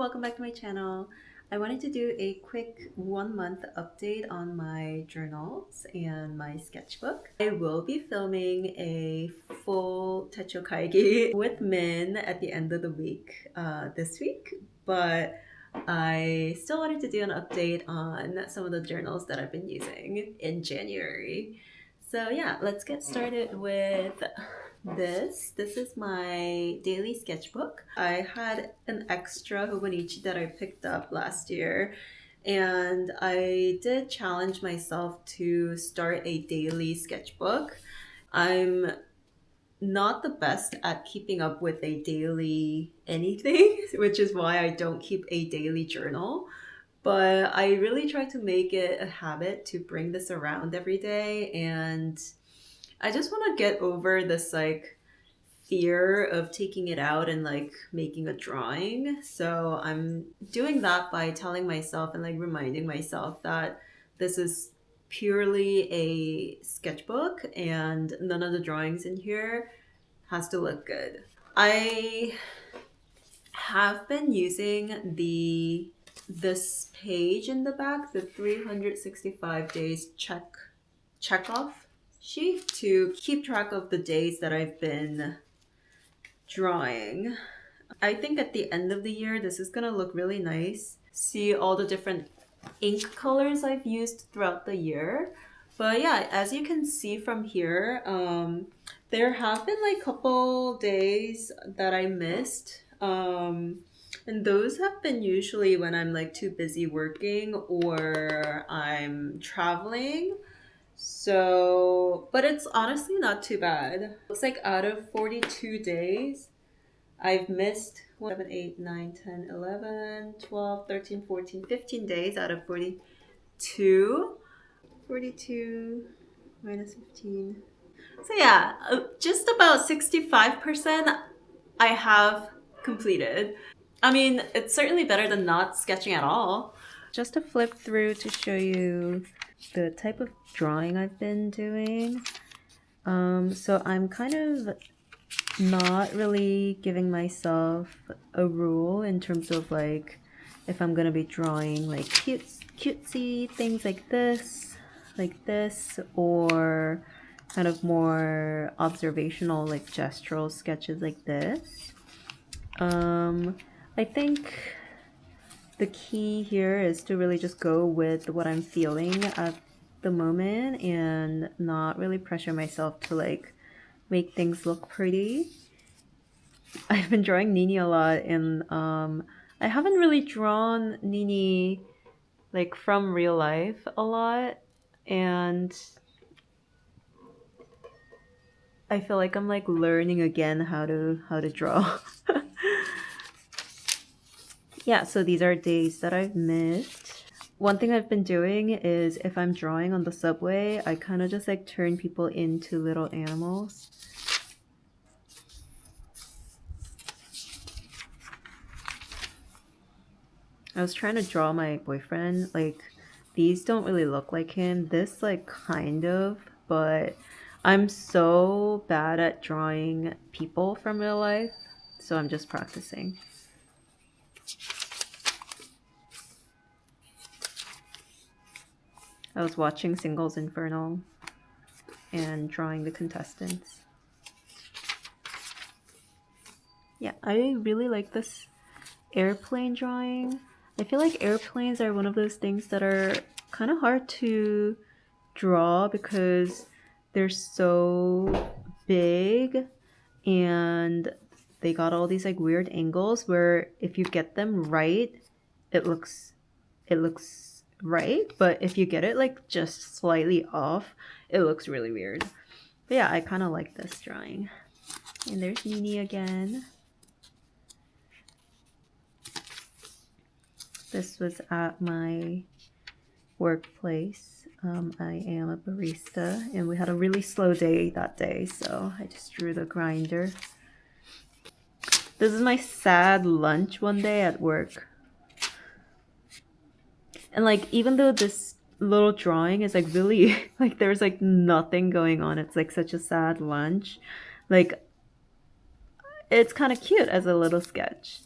welcome back to my channel. I wanted to do a quick 1 month update on my journals and my sketchbook. I will be filming a full Techo Kaigi with Min at the end of the week this week, but I still wanted to do an update on some of the journals that I've been using in January. So yeah, let's get started with this is my daily sketchbook. I had an extra Hobonichi that I picked up last year, and I did challenge myself to start a daily sketchbook. I'm not the best at keeping up with a daily anything, which is why I don't keep a daily journal. But I really try to make it a habit to bring this around every day, and I just want to get over this fear of taking it out and making a drawing. So I'm doing that by telling myself and reminding myself that this is purely a sketchbook and none of the drawings in here has to look good. I have been using this page in the back, the 365 days check off sheet, to keep track of the days that I've been drawing. I think at the end of the year this is gonna look really nice. See all the different ink colors I've used throughout the year. But yeah, as you can see from here, there have been a couple days that I missed. And those have been usually when I'm too busy working or I'm traveling. So, but it's honestly not too bad. Looks like out of 42 days, I've missed 7, 8, 9, 10, 11, 12, 13, 14, 15 days out of 42. 42 minus 15. So yeah, just about 65% I have completed. I mean, it's certainly better than not sketching at all. Just to flip through to show you the type of drawing I've been doing. So I'm kind of not really giving myself a rule in terms of if I'm gonna be drawing cutesy things like this, or kind of more observational gestural sketches like this. I think the key here is to really just go with what I'm feeling at the moment and not really pressure myself to make things look pretty. I've been drawing Nini a lot, and I haven't really drawn Nini from real life a lot, and I feel like I'm learning again how to draw. Yeah, so these are days that I've missed. One thing I've been doing is if I'm drawing on the subway, I kind of just turn people into little animals. I was trying to draw my boyfriend. These don't really look like him. This kind of, but I'm so bad at drawing people from real life, so I'm just practicing. I was watching Singles Inferno and drawing the contestants. Yeah, I really like this airplane drawing. I feel like airplanes are one of those things that are kind of hard to draw because they're so big and they got all these weird angles where if you get them right, it looks right, but if you get it just slightly off, it looks really weird. But yeah, I kind of like this drawing. And there's Nini again. This was at my workplace. I am a barista, and we had a really slow day that day, so I just drew the grinder. This is my sad lunch one day at work. And even though this little drawing is really there's nothing going on, it's such a sad lunch, it's kind of cute as a little sketch.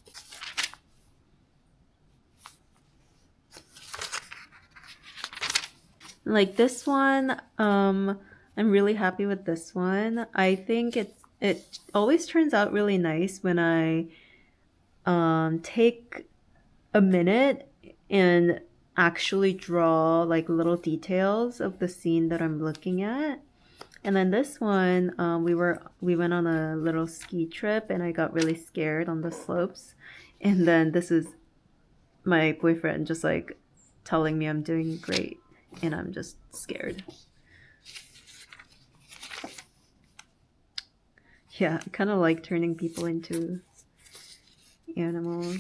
Like this one, I'm really happy with this one. I think it always turns out really nice when I take a minute and actually draw like little details of the scene that I'm looking at. And then this one, we went on a little ski trip and I got really scared on the slopes. And then this is my boyfriend just like telling me I'm doing great and I'm just scared. Yeah, I kind of like turning people into animals.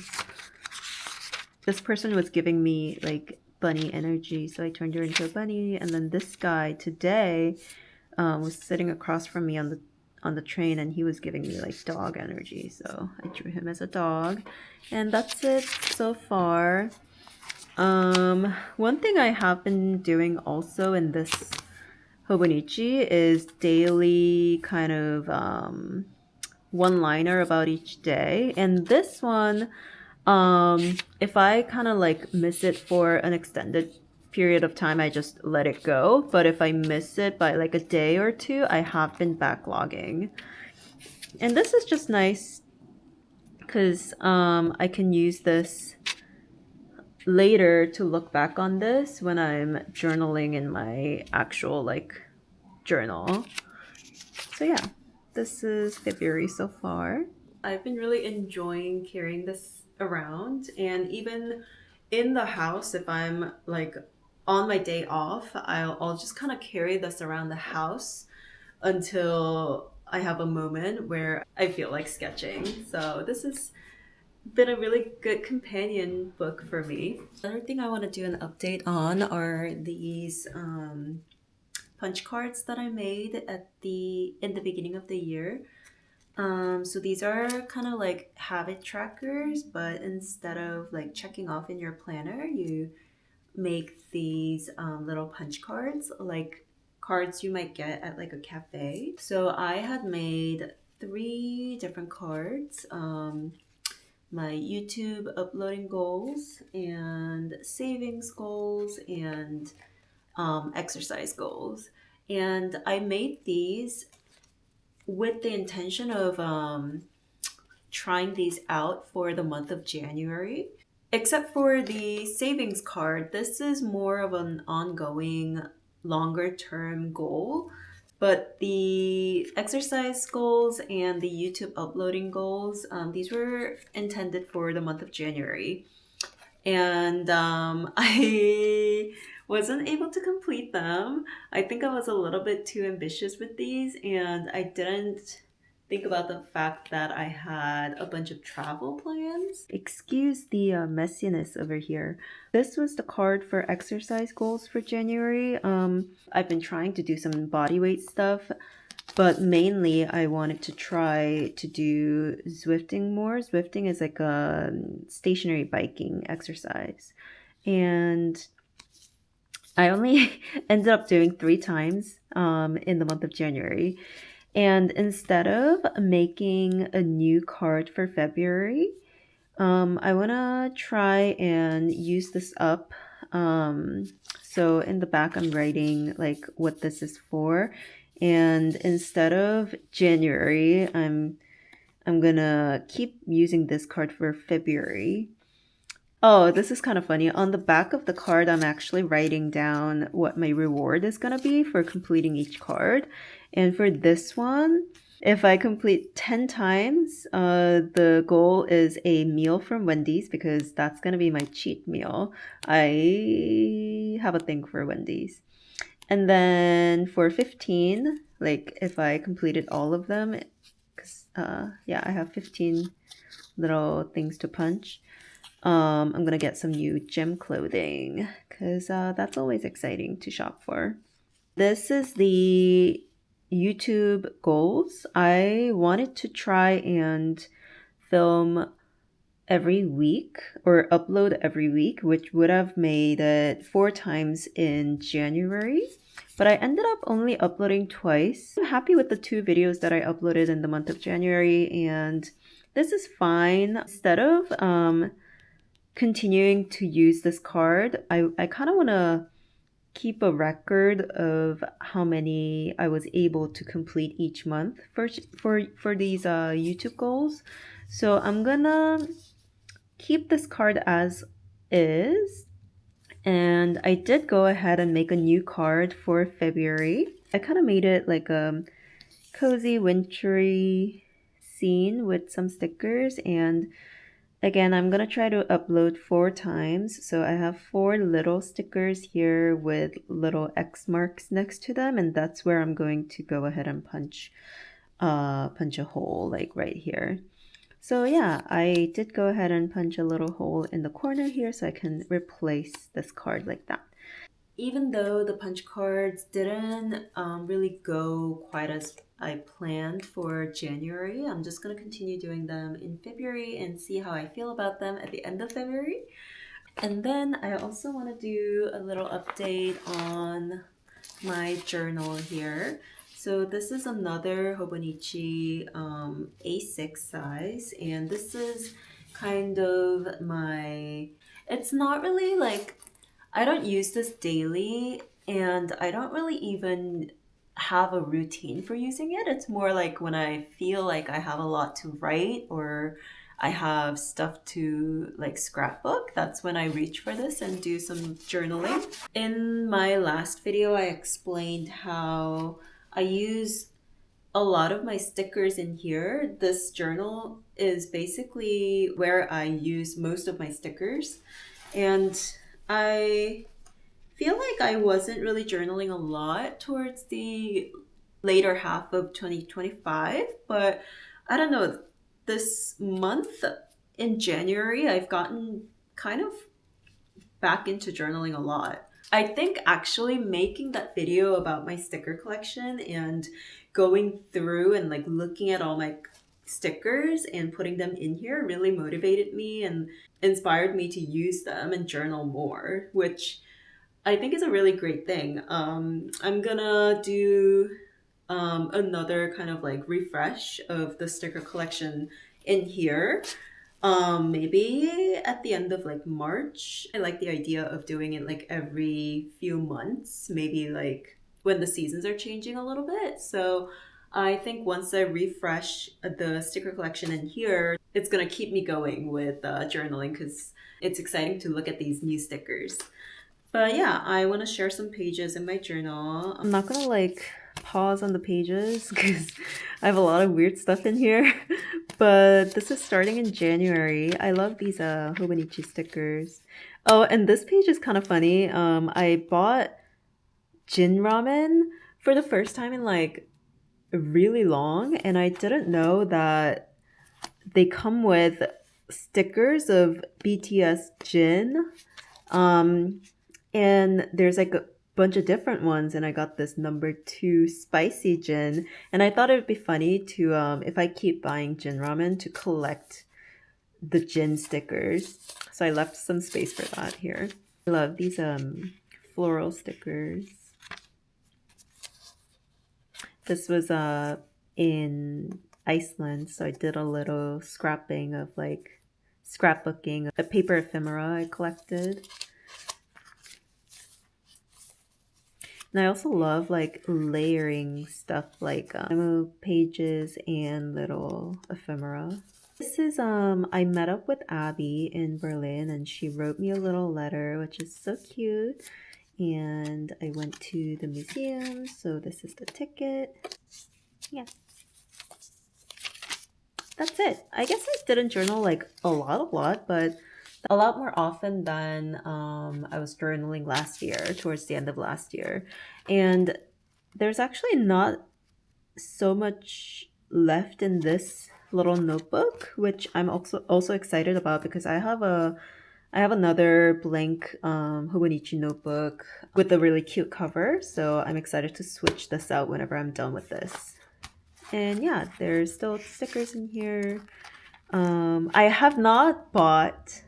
This person was giving me like bunny energy, so I turned her into a bunny. And then this guy today was sitting across from me on the train, and he was giving me like dog energy, so I drew him as a dog. And that's it so far. One thing I have been doing also in this Hobonichi is daily kind of one-liner about each day. And this one, if I kind of like miss it for an extended period of time, I just let it go. But if I miss it by like a day or two, I have been backlogging. And this is just nice because I can use this later to look back on this when I'm journaling in my actual like journal. So yeah, this is February so far. I've been really enjoying carrying this around, and even in the house, if I'm like on my day off, I'll just kind of carry this around the house until I have a moment where I feel like sketching. So this has been a really good companion book for me. Another thing I want to do an update on are these punch cards that I made in the beginning of the year. So these are kind of like habit trackers, but instead of like checking off in your planner, you make these little punch cards, like cards you might get at like a cafe. So I had made 3 different cards. My YouTube uploading goals and savings goals and exercise goals. And I made these with the intention of trying these out for the month of January. Except for the savings card, this is more of an ongoing, longer term goal. But the exercise goals and the YouTube uploading goals, these were intended for the month of January. And I wasn't able to complete them. I think I was a little bit too ambitious with these, and I didn't think about the fact that I had a bunch of travel plans. Excuse the messiness over here. This was the card for exercise goals for January. I've been trying to do some body weight stuff, but mainly I wanted to try to do Zwifting more. Zwifting is like a stationary biking exercise. And I only ended up doing 3 times in the month of January. And instead of making a new card for February, I want to try and use this up. So in the back, I'm writing like what this is for. And instead of January, I'm gonna keep using this card for February. Oh, this is kind of funny. On the back of the card, I'm actually writing down what my reward is gonna be for completing each card. And for this one, if I complete 10 times, the goal is a meal from Wendy's because that's gonna be my cheat meal. I have a thing for Wendy's. And then for 15, like if I completed all of them, because yeah, I have 15 little things to punch. I'm gonna get some new gym clothing because that's always exciting to shop for. This is the YouTube goals. I wanted to try and film every week or upload every week, which would have made it 4 times in January. But I ended up only uploading twice. I'm happy with the 2 videos that I uploaded in the month of January, and this is fine. Instead of continuing to use this card, I kind of want to keep a record of how many I was able to complete each month for these YouTube goals. So I'm gonna keep this card as is. And I did go ahead and make a new card for February. I kind of made it like a cozy wintry scene with some stickers, and again I'm gonna try to upload 4 times, so I have 4 little stickers here with little X marks next to them, and that's where I'm going to go ahead and punch a hole like right here. So yeah, I did go ahead and punch a little hole in the corner here so I can replace this card like that. Even though the punch cards didn't really go quite as I planned for January, I'm just going to continue doing them in February and see how I feel about them at the end of February. And then I also want to do a little update on my journal here. So this is another Hobonichi A6 size, and this is kind of my, it's not really like, I don't use this daily, and I don't really even have a routine for using it. It's more like when I feel like I have a lot to write or I have stuff to like scrapbook, that's when I reach for this and do some journaling. In my last video, I explained how I use a lot of my stickers in here. This journal is basically where I use most of my stickers. And I feel like I wasn't really journaling a lot towards the later half of 2025, but I don't know, this month in January, I've gotten kind of back into journaling a lot. I think actually making that video about my sticker collection and going through and like looking at all my stickers and putting them in here really motivated me and inspired me to use them and journal more, which I think is a really great thing. I'm gonna do another kind of like refresh of the sticker collection in here. Maybe at the end of like March. I like the idea of doing it like every few months, maybe like when the seasons are changing a little bit. So I think once I refresh the sticker collection in here, it's gonna keep me going with journaling because it's exciting to look at these new stickers. But yeah, I want to share some pages in my journal. I'm not gonna like pause on the pages because I have a lot of weird stuff in here. But this is starting in January. I love these Hobonichi stickers. Oh, and this page is kind of funny. I bought gin ramen for the first time in like really long, and I didn't know that they come with stickers of BTS gin. And there's like a bunch of different ones, and I got this #2 spicy gin, and I thought it would be funny to if I keep buying gin ramen to collect the gin stickers. So I left some space for that here. I love these floral stickers. This was in Iceland, so I did a little scrapping of like scrapbooking, a paper ephemera I collected. And I also love like layering stuff like memo pages and little ephemera. This is I met up with Abby in Berlin, and she wrote me a little letter, which is so cute. And I went to the museum, so this is the ticket. Yeah. That's it. I guess I didn't journal like a lot, but a lot more often than I was journaling last year, towards the end of last year. And there's actually not so much left in this little notebook, which I'm also excited about because I have another blank Hobonichi notebook with a really cute cover, so I'm excited to switch this out whenever I'm done with this. And yeah, there's still stickers in here. I have not bought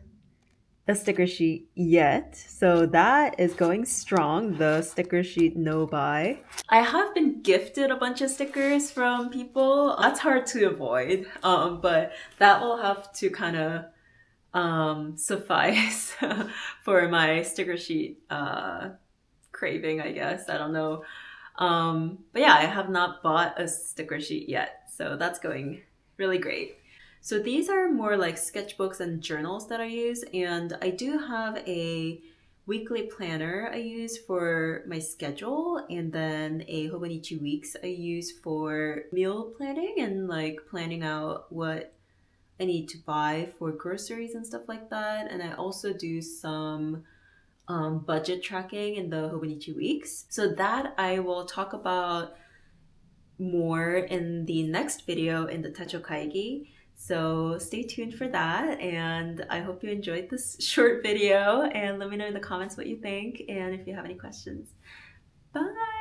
a sticker sheet yet, so that is going strong, the sticker sheet no buy. I have been gifted a bunch of stickers from people. That's hard to avoid, but that will have to kind of suffice for my sticker sheet craving, I guess. I don't know. But yeah, I have not bought a sticker sheet yet, so that's going really great. So these are more like sketchbooks and journals that I use, and I do have a weekly planner I use for my schedule, and then a Hobonichi weeks I use for meal planning and like planning out what I need to buy for groceries and stuff like that. And I also do some budget tracking in the Hobonichi weeks. So that I will talk about more in the next video in the Techo Kaigi. So stay tuned for that, and I hope you enjoyed this short video, and let me know in the comments what you think and if you have any questions. Bye!